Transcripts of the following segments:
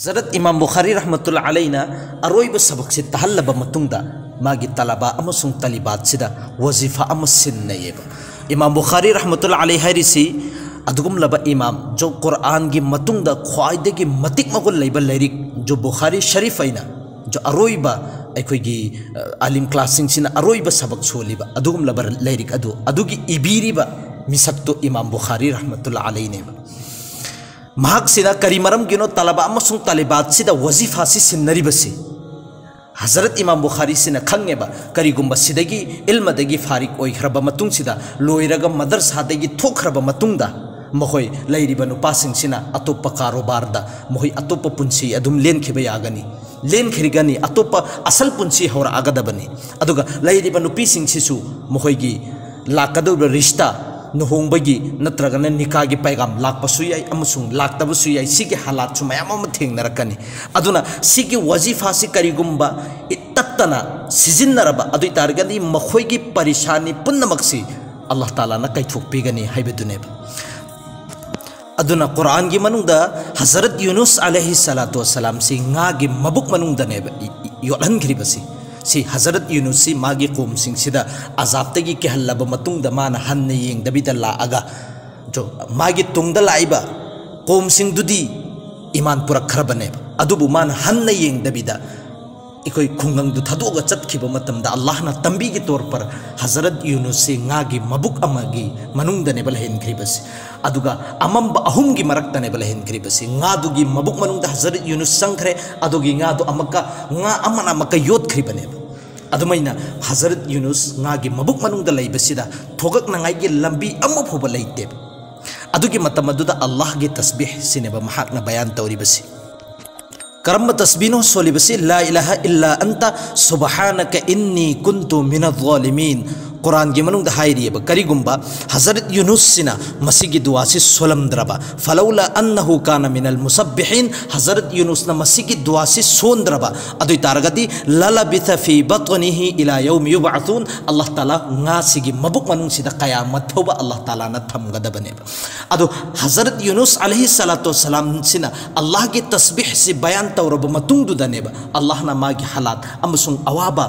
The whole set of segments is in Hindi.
ज़रत इमाम बुखारी रहमतुल्लाह अलैना अरोइब सबक से तहल्लब मतुंगदा मागी तलबा अमसुंग तलिबात सिदा वजीफा अमसिन्नयेब इमाम बुखारी रहमतुल्लाह अलैहि हरिसी अदुगुम लब इमाम जो कुरान की मतुंगदा ख्वाइदे की मतिक मगुल लैबल लैरिक जो बुखारी शरीफ आइना जो अरोइबा अखोगी आलिम क्लासिंग सिना अरोइबा सबक सोलिबा अदुगुम लब लैरिक अदुगी इबीरिबा मिसक्तो इमाम बुखारी रहमतुल्लाह अलैनेबा महाक्सिना करीमरम गिनो तलबा अमसुंग तलिबात सिदा वजीफा सि सिन्नरिबसि हजरत इमाम बुखारी सिना खंगेबा करीगुंबा सिदगी इल्मदगी फारिक ओइखरबा मतुंग सिदा लोइरगा मदरसादगी थोखरबा मतुंगदा महोय लैरिबा नुपासिंग सिना अतोप्पा कारोबारदा मोहि अतोप्पा पुंसी अदुम लेनखिबा यागनी लेनखिरिगनी अतोप्पा असल पुंसी होरा आगदबनी अदुगा लैरिबा नुपीसिंग सिसु मोहोयगी लाकदुबा रिश्ता नुहोंबगी नत्रगन निकागी पैगाम लाकपसुयाई अमसुंग लाकतबसुयाई सिगे हालात सु मयाम अम थेंगनरकनी अदुना सिगे वजीफा सि करिगुंबा इत्ततना सिजिन्नरबा अदुई तारगनी मखोयगी परेशानी पुन्नमक्सि अल्लाह ताला ना कैथोकपिगनी हाइबेदुनेबा अदुना कुरान की मनुंगदा हजरत यूनुस अलैहि सलातु वस्सलाम सि ngaगी मबुक मनुंगदनेबा योलहनखरिबसि सी हजरत यूनुस सी मागी कौम सिंगसिदा अजाबतगी केहल्लब मतुंगदा माना हन्ने येंगदबिदा लाअगा जो मागी तुंगदा लाइबा कौम सिंगदुदी ईमान पुरखरबनेबा अदुबु माना हन्ने येंगदबिदा इकोई खुंगंगदु थदोगा चतखिबा मतमदा अल्लाहना तंबीगी तौर पर हजरत यूनुस सी ngaगी मबुक अमगी मनुंगदनेबा लहेनखरिबसि अदुगा अमंबा अहुमगी मरक्तनेबा लहेनखरिबसि ngaदुगी मबुक मनुंगदा हजरत यूनुस संखरे अदुगी ngaदु अमका nga amana amaka योदखरिबनेबा अदुमैना हजरत यूनुस ngaगी मबुक मनुंगदा लैबसिदा थोगक नंगाइगी लंबी अमु फोबा लैतेब अदुगी मतम अदुदा अल्लाह गी तस्बीह सिनेबा महाकना बयान तौरिबसि करम तस्बीनो सोलिबसि ला इलाहा इल्ला अंता सुब्हानक इन्नी कुन्तु मिनज़ ज़ालिमीन कुरान की मनुंग हाइरियबा करिगुंबा हजरत यूनुस सिना मसीगी दुआ से सोलमद्रबा फलौला अन्नहु काना मिनल मुसब्बिहीन हजरत यूनुस ना मसीगी दुआ से सोंद्रबा अदुई तारगति ललबिथ फी बत्निही इला यौम युबअथून अल्लाह ताला ngaसिगी मबुक मनुंग सिदा क़यामत फोबा अल्लाह ताला ना थमगदबनेबा अदु हजरत यूनुस अलैहि सलातु वस्सलाम सिना अल्लाह की तस्बीह से बयान तौरब मतुंग दुदनेबा अल्लाह ना मागी हालात अमसुंग अवाबा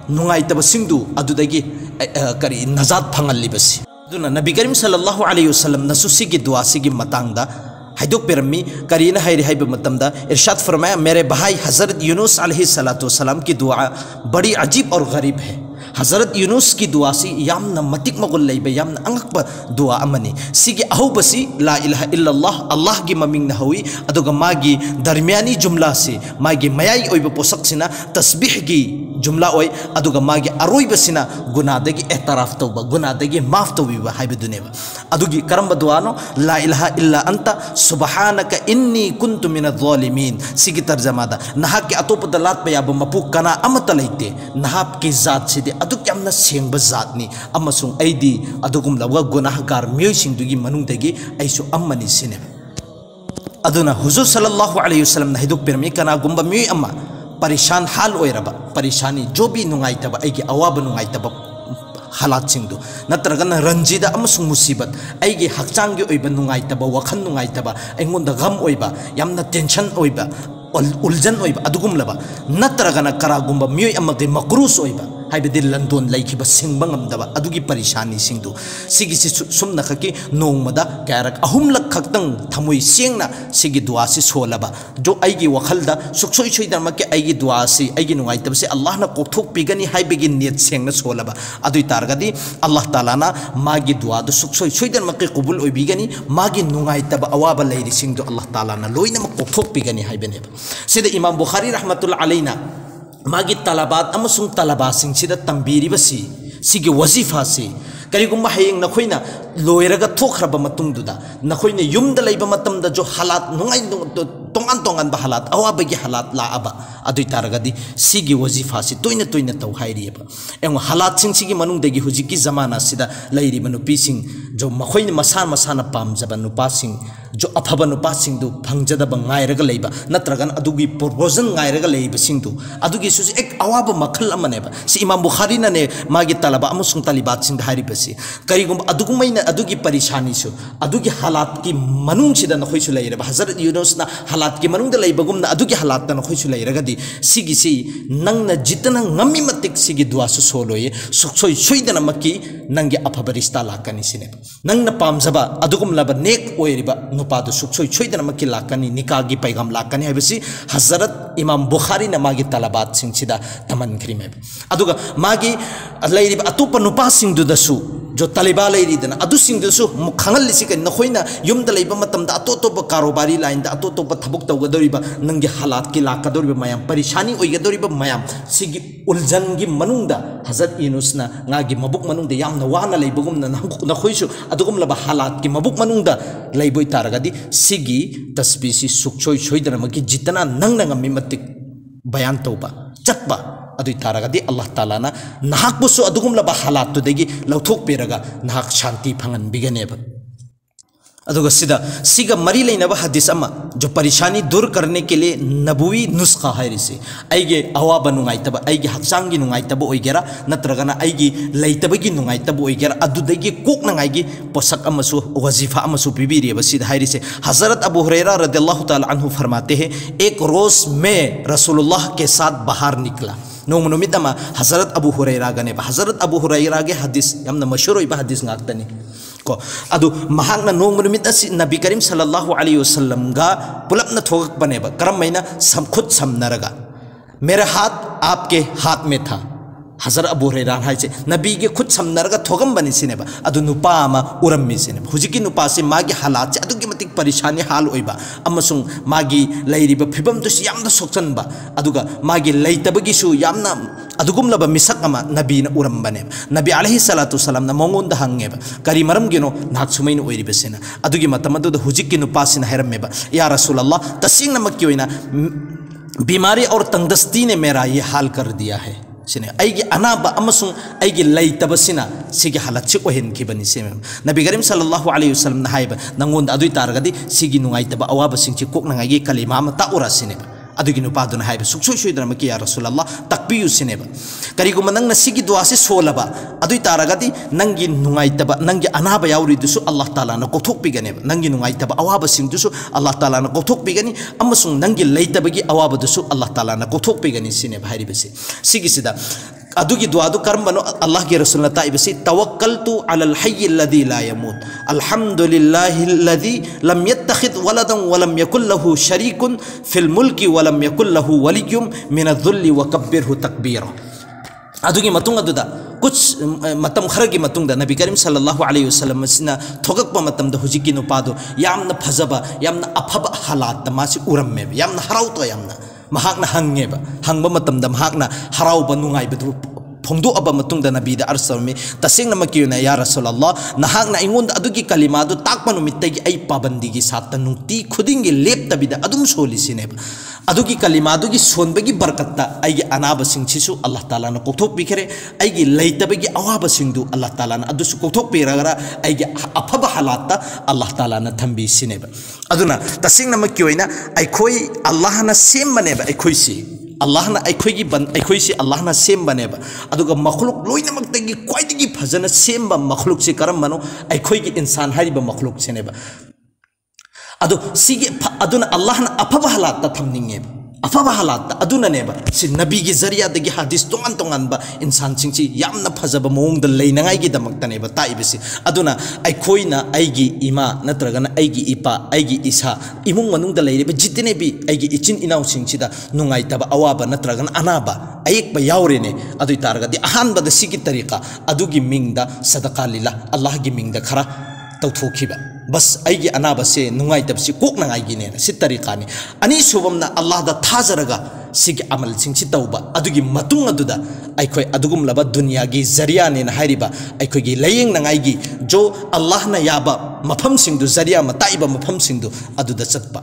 नुंगाइतब सिंधु अदुदगी करी नजात फंगल्लिबसि अदुना नबी करीम सल्लल्लाहु अलैहि वसल्लम नसुसिगी दुआसिगी मतंगदा हाइदोक पेरमी करीना हाइरि हाइब मतमदा इरशाद फरमाया मेरे भाई हजरत यूनुस अलैहि सलातु वसलाम की दुआ बड़ी अजीब और गरीब है हजरत यूनुस की दुआ से यामना मतिक मगुल लैबे यामना अंगकबा दुआ अमनी सिगी अहुबसी ला इलाहा इल्लल्लाह अल्लाह की ममिंग नहुई अदुगा मागी दरमियानी जुमला से मागी मयाई ओइबा पोसक्सिना तस्बीह की जुमला ओय अदुगा मागी अरोइबसिना गुनादगी एतराफ तौबा गुनादगी माफ तौबिबा हाइबदुनेबा अदुगी करम दुआनो ला इलाहा इल्ला अंता सुब्हानक इन्नी कुन्तु मिनज़ ज़ालिमीन सिगी तर्जमादा नहा के अतोपदा लात पयाब मपु कना अमत लैते नहा की जात सिदे अदुक यामना सेंगबा जातनी अमसुंग ऐदी अदुगुम लवगा गुनाहगार मियोइसिंदुगी मनुंगदगी ऐसु अम्मनी सिने अदुना हुजूर सल्लल्लाहु अलैहि वसल्लम ना हिदुक पेरमी कना गुंबा मियोइ अम्मा परेशान हाल ओइरबा परेशानी जो भी नुंगाइतबा ऐगी अवाब नुंगाइतबा हालात सिंधु नत्रगन रंजीदा अमसुंग मुसीबत ऐगी हक्चांगी ओइबा नुंगाइतबा वखन नुंगाइतबा ऐंगोंदा गम ओइबा यामना टेंशन ओइबा उलझन ओइबा अदुगुम लबा नत्रगन करागुंबा मियोइ अमगे मकरूस ओइबा हाइबदि लंदोन लैखिबा सिंगबा ngамदबा अदुगी परेशानी सिंधु सिगिसि सुमना खकी नोंगमदा क्यारक अहुमलक खक्तंग थमुई सेंगना सिगी दुआ से सोलबा जो ऐगी वखलदा सुखसोई सोइदरमा के ऐगी दुआ से ऐगी नुंगाइतबसे अल्लाह ना कोथोक पिगनी हाइबगी नियत सेंगना सोलबा अदुई तारगदि अल्लाह ताला ना मागी दुआ दु सुखसोई सोइदरमा के कबूल ओइबिगनी मागी नुंगाइतबा अवाबा लैरि सिंधु अल्लाह ताला ना लोइनम कोथोक पिगनी हाइबनेबा सिदा इमाम बुखारी रहमतुल्लाह अलैना मागी तलबात अमसुंग तलबासिंग सिदा तंबीरिबसि सिगी वजीफा से करिगुम्बा हयेंग नखोइना लोइरगा थोखरब मतुंगदुदा नखोइने युमदा लैब मतमदा जो हालात नुंगाइ तोंगान तोंगान बा हालात अवाबगी हालात लाअबा अदुइ तारगदी सिगी वजीफा सि तोइने तोइने तौ हाइरियबा एंग हालात सिंग सिगी मनुंगदगी हुजिकी जमाना सिदा लैरिबा नुपीसिंग जो मखोइने मसा मसाना पामजबा नुपासिंग जो अफबा नुपासिंग दु फंगजदबा गायरगा लैबा नत्रगन अदुगी प्रोपोजन गायरगा लैबा सिंगदु अदुगी सुज एक अवाबा मखल अमनेबा सि इमाम बुखारी ने मागी तलबा अमसुंग तलिबात सिंग हारिबसी करिगुम अदुगुमैना अदुगी परेशानी सु अदुगी हालात की मनुंग सिदा नखोइसु लैरबा हजरत यूनुसना हालात की मनुंग द लैबगुमना अदुगी हालात तना नखोइसु लैरगदी सिगी सि नंगना जितना ngami matik sigi dua su soloye suksoi suidana maki nangge afaba rista lakani sine nangna pamjaba adugum laba nek oiriba nupa du suksoi suidana maki lakani nikagi paigam lakani habisi hazrat imam bukhari na magi talabat sing sida taman krime aduga magi lairiba atupa nupa sing du dasu जो तलिबा लेरीदना अदु सिंगदसु मुखंगल लिसि के नखोइना युमदा लैबा मतमदा अतोतोब कारोबारी लाइन दा अतोतोब थबुक तौगदोरिबा नंगे हालात की लाकदोरिबा मयाम परेशानी ओइगदोरिबा मयाम सिगी उलझन की मनुंगदा हजरत यूनुसना गागी मबुक मनुंगदा यामना वाना लैबगुमना नखोइसु अदुगुम लबा हालात की मबुक मनुंगदा लैबोइ तारगदी सिगी तस्बीसी सुखसोइ सोइदना मगी जितना नंगना ngami matik बयान तौबा चटबा अदुइ तारगदी अल्लाह ताला ना नाहकबुसु अदुगुम लबा हालात तुदेगी लौथोक पेरगा नाहक शांति फंगन बिगनेब अदुगा सिगा मरी लेनबा हदीस अमा जो परेशानी दूर करने के लिए नबुवी नुस्खा है रिसे आइगे अवाबा नुंगाइतबा आइगे हक्सांगी नुंगाइतबा ओइगेरा नत्रगना आइगे लैतबगी नुंगाइतबा ओइगेरा अदुदगी कोक नंगाइगी पोसक अमसु वजीफा अमसु पिबिरियबा सिदा हाइरिसे हजरत अबू हुरैरा रदियल्लाहु ताला अन्हु फरमाते हैं एक रोज में रसूलुल्लाह के साथ बाहर निकला नोमुनुमितमा हजरत अबू हुरैरा गने हजरत अबू हुरैरा के हदीस यमना मशहूर ओइबा हदीस गाक्तनी को अदु महागना नोमुनुमित नबी करीम सल्लल्लाहु अलैहि वसल्लम गा पुलपना थोगक बनेबा करमैना खुद समनरगा मेरा हाथ आपके हाथ में था हजरत अबू हुरैरा हाइसे नबी के खुद समनरगा थोगम बनी सिनेबा अदु नुपा अमा उरम्मी सिनेबा हुजिकी नुपा से मागी हालात से अदुगी मतिक परेशानी हाल ओइबा अमसुंग मागी लैरिबा फिबम दुस यामना सोक्सनबा अदुगा मागी लैतबगिसु यामना अदुगुम लबा मिसक अमा नबी न उरम्बने नबी अलैहि सलातु सलाम न मंगोंदा हंगेबा करी मरम गिनो नाक सुमैन ओइरिबसेना अदुगी मतम अदुदा हुजिकी नुपा सिन हैरमेबा या रसूलल्लाह तसिंगना मक्की ओइना बीमारी और तंगदस्ती ने मेरा ये हाल कर दिया है सिने आइगे अनाबा अमसुंग आइगे लैतबसिना सिगे हालत से ओहेन की बनी से नबी करीम सल्लल्लाहु अलैहि वसल्लम न हाइबा नंगोंद अदुइ तारगदी सिगी नुंगाइतबा अवाबा सिंग कोक नंगाइगे कलिमा मा ताउरा सिने अदुगी नुपादुना हाइबा सुक्सोइ सोइदरम कि या रसूलल्लाह तकबियु सिनेबा करिगुम नंगना सिगी दुआ से सोलबा अदुइ तारगदी नंगी नुंगाइतबा नंगी अनाबा याउरिदुसु अल्लाह ताला न कोथोक पिगनेबा नंगी नुंगाइतबा अवाबा सिंगदुसु अल्लाह ताला न कोथोक पिगनी अमसुंग नंगी लैतबगी अवाबदुसु अल्लाह ताला न कोथोक पिगनी सिनेबा हाइरिबसे सिगी सिदा अदुगी दुआ दु कर्म बनो अल्लाह के रसूल न ताइबसी तवक्कलतु अलल हय्य लदी ला यमूत अल्हम्दुलिल्लाहि लदी लम यत्तखिद वलदन वलम यकुल लहु शरीकुन फिल मुल्की वलम यकुल लहु वलियुम मिनद्दुल्ली वकब्बिरहु तकबीरा अदुगी मतुंग अदुदा कुछ मतम खरगी मतुंग नबी करीम सल्लल्लाहु अलैहि वसल्लम सिना थोगकपा मतम द हुजिकी नुपादो यामना फजबा यामना अफबा हालात मासी उरम्मे यामना हराउतो यामना महाकना हंगेबा हंगबा मतमदा महाकना हराउबा नुंगाइबदु फोंदोअबा मतुंगदा नबीदा अर्सलमी तसेंगना मकियुना या रसूलल्लाह नहाकना इंगोंद अदुगी कलिमादु ताकपा नुमित्तगी आई पाबंदीगी साथ नुक्ति खुदिंगी लेप्तबिदा अदुम सोलिसिनेबा अदुगी कलिमादुगी सोनबगी बरकत्ता आइगे अनाबा सिंगसिसु अल्लाह ताला न कोथोक पिखरे आइगे लैतबगी अवाबा सिंगदु अल्लाह ताला न अदुसु कोथोक पिरगरा आइगे अफबा हालात अल्लाह ताला न थंबी सिनेबा अदुना तसेंगना मकियोइना आइखोई अल्लाह न सेम बनेबा आइखोइसी अल्लाह ना अखोई बन अखोई से अल्लाह ना सेम बनेबा अदुगा मखलुक लोइनमक्तगी क्वाइदगी फजना सेम मखलुक से करम बनो अखोई की इंसान हारिबा मखलुक सेनेबा अदु सिगे अदुना अल्लाह ना अफबा हालात थमनिंगे अफबा हालात अदुना नेबा सि नबी की जरिया दगी हदीस तोंगन तोंगन बा इंसान सिंगसी यामना फजबा मोंग द लेनंगाई की दमक्तनेबा ताइबसी अदुना अखोइना आइगी इमा नत्रगना आइगी इपा आइगी इसा इमुंग मनुंग द लेरेबा जितने भी आइगी इचिन इनाउ सिंगसिदा नुंगाइतबा अवाबा नत्रगना अनाबा अयेकबा यावरेने अदुइ तारगदी अहानबदा सिगी तरीका अदुगी मिंगदा सदका लिला अल्लाह की मिंगदा खरा तौथोखिबा बस आइगी अनाबा से नुंगाइतब से कोक नंगाइगी ने सि तरीका ने अनी सुबमना अल्लाह दा थाजरगा सिग अमल सिंगसि तौबा अदुगी मतुंग अदुदा अखोय अदुगुम लबा दुनिया की जरिया ने हारिबा अखोयगी लयेंग नंगाईगी जो अल्लाह ना याबा मफम सिंगदु जरिया मताइबा मफम सिंगदु अदुदा चतपा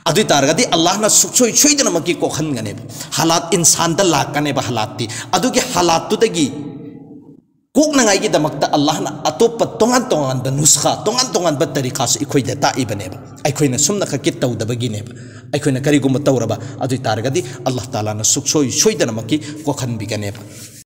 अदु तारगदी अल्लाह ना सुखसोय सोयदनमकी कोखनगनेब हालात इंसान दा लाकनेब हालाती अदुगी हालातुदगी कोकनांगाईगी दमकता अल्लाह ना अतोप तोंगान तोंगान ब नुस्खा तोंगान तोंगान ब तरीका से इखोयदा ताइबनेब अखोयना सुमना खकि तौदबगिनेब अखोयना करिगुम तौरबा अदु तारगदी अल्लाह ताला ना सुखसोय सोयदनमकी कोखनबिगनेब।